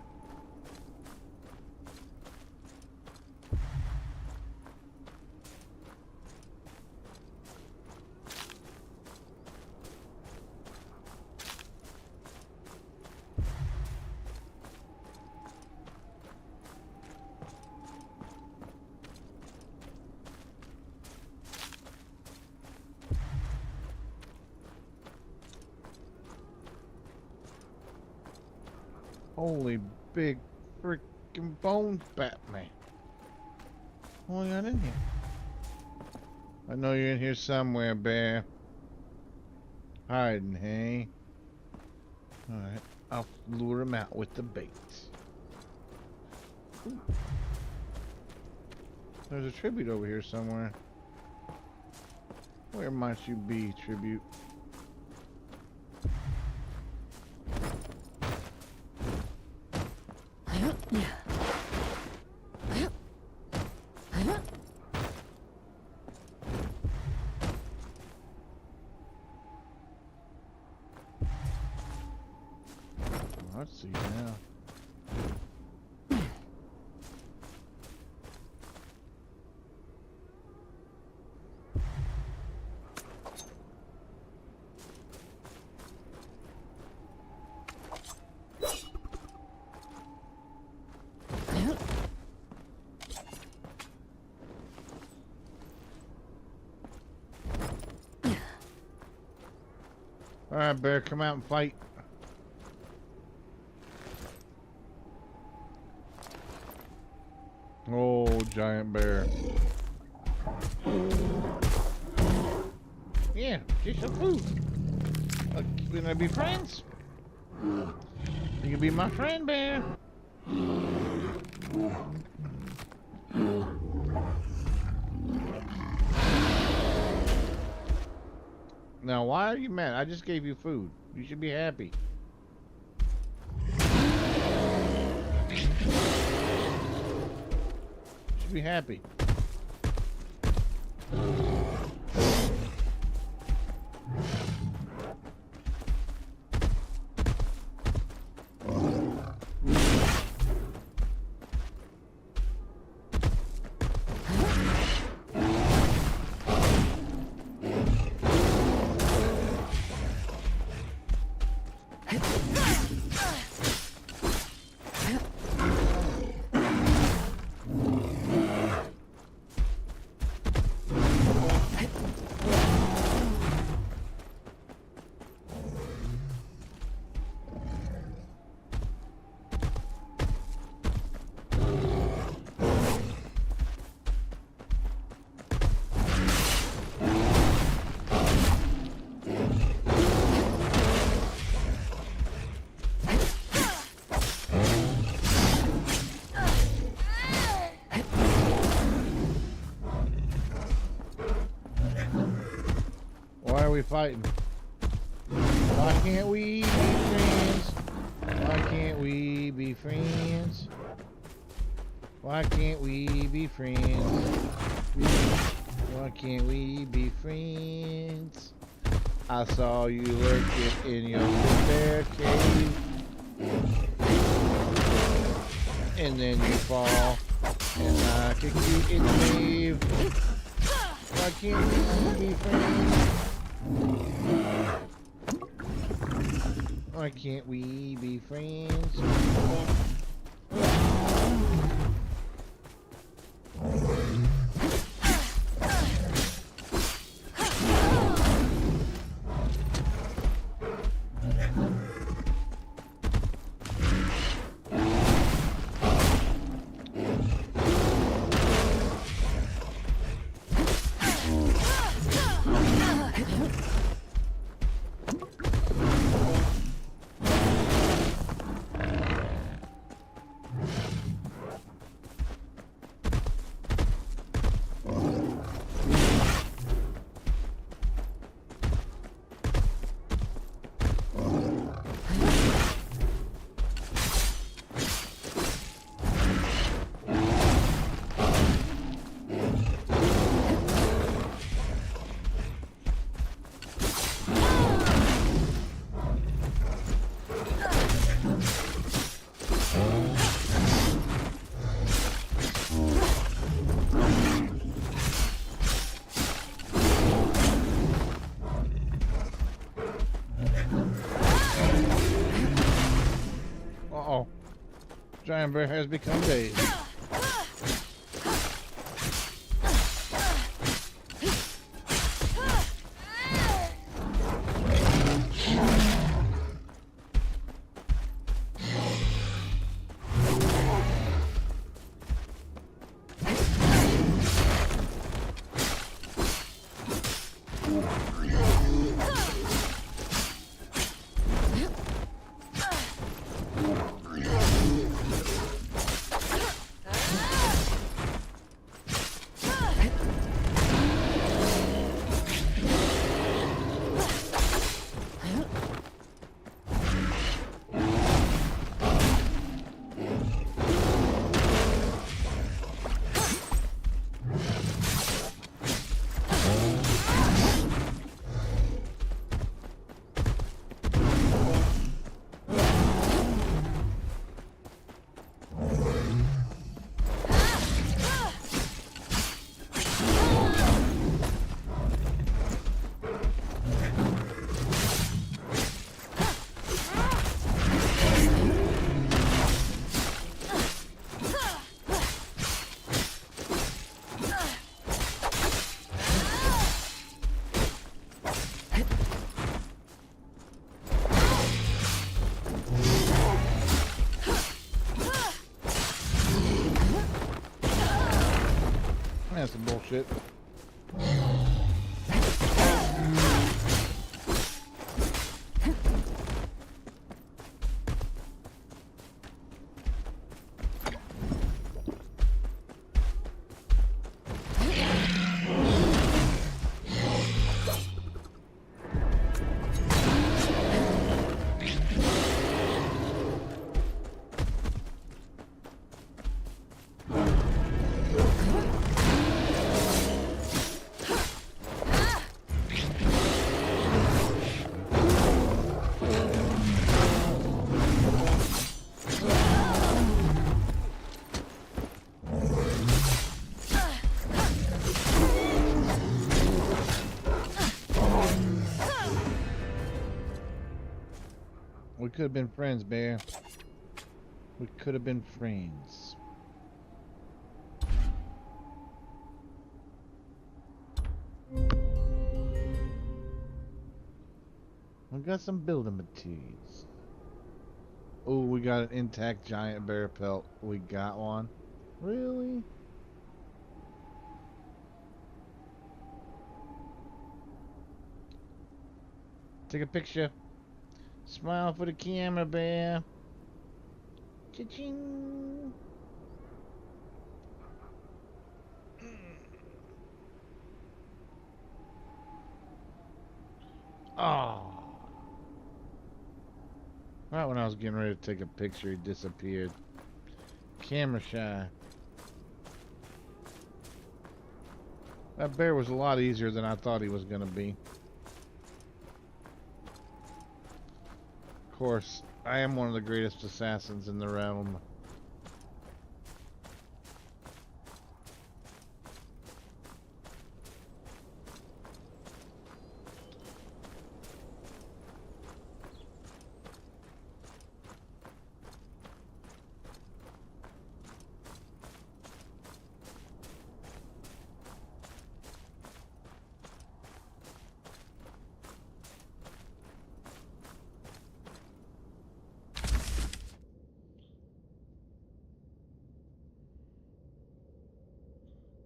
Holy big freaking bones, Batman. What's going on in here? I know you're in here somewhere, bear. Hiding, hey? Alright, I'll lure him out with the bait. Ooh. There's a tribute over here somewhere. Where might you be, tribute? Let's see now. All right, bear, come out and fight. Oh, giant bear. Yeah, get some food. We're gonna be friends. You can be my friend, bear. Now, why are you mad? I just gave you food. You should be happy. Be happy. are we fighting? Why can't we be friends? Why can't we be friends? Why can't we be friends? Why can't we be friends? I saw you lurking in your bear cave, and then you fall, and I kick you in the cave. Why can't we be friends? Why can't we be friends? Uh-oh. Giant bear has become dazed. That's some bullshit. We could have been friends, Bear. We could have been friends. We got some building materials. Oh, we got an intact giant bear pelt. We got one. Really? Take a picture. Smile for the camera, Bear. Cha-ching. Oh. Right when I was getting ready to take a picture, he disappeared. Camera shy. That bear was a lot easier than I thought he was going to be. Of course, I am one of the greatest assassins in the realm.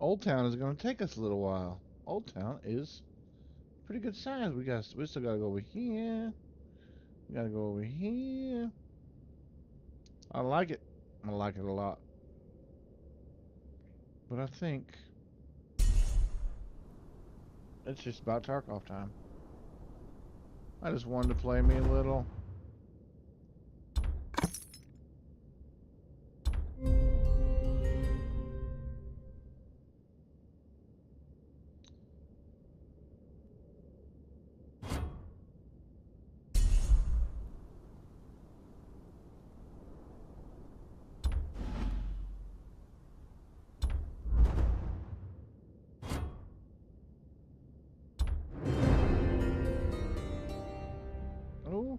Old Town is going to take us a little while. Old Town is pretty good size. We still gotta go over here. We gotta go over here. I like it. I like it a lot. But I think it's just about Tarkov time. I just wanted to play me a little.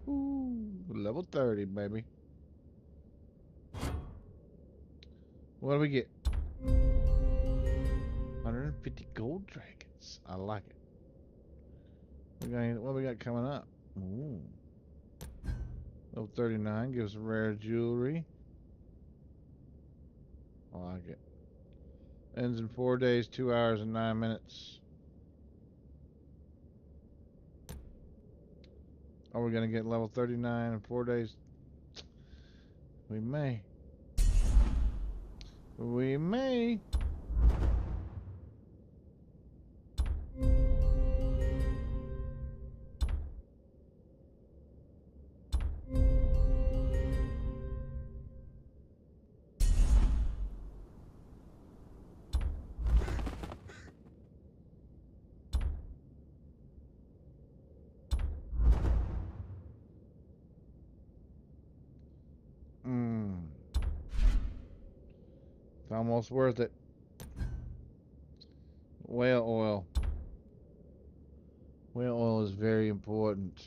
Ooh, level 30, baby. What do we get? 150 gold dragons. I like it. What we got coming up? Ooh. Level 39 gives rare jewelry. I like it. Ends in 4 days, 2 hours, and 9 minutes. Are we gonna get level 39 in 4 days? We may. We may. It's almost worth it. Whale oil. Whale oil is very important.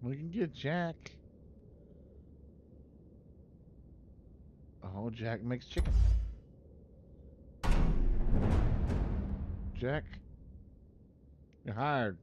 We can get Jack. Oh, Jack makes chicken. Jack, you're hired.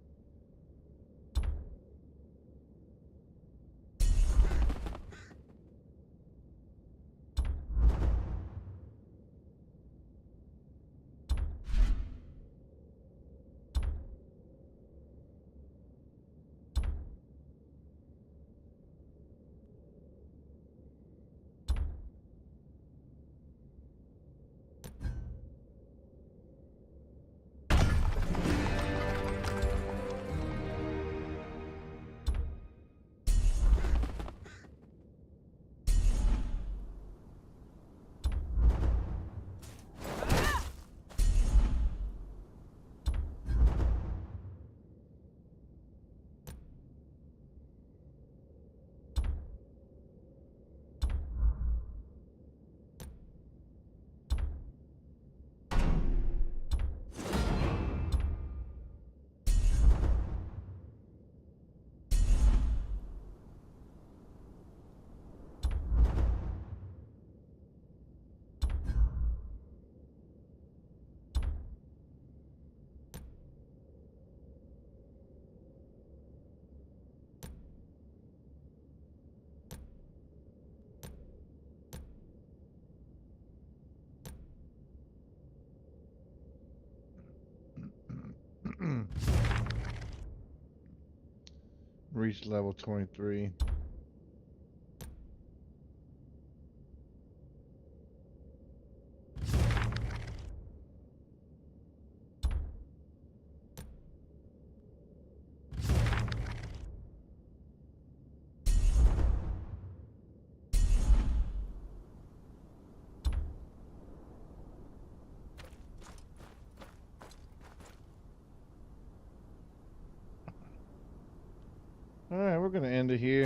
Reached level 23. Alright, we're gonna end it here.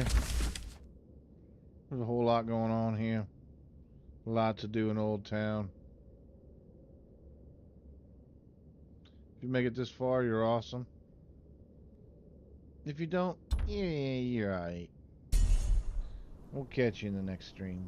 There's a whole lot going on here. A lot to do in Old Town. If you make it this far, you're awesome. If you don't, yeah, you're alright. We'll catch you in the next stream.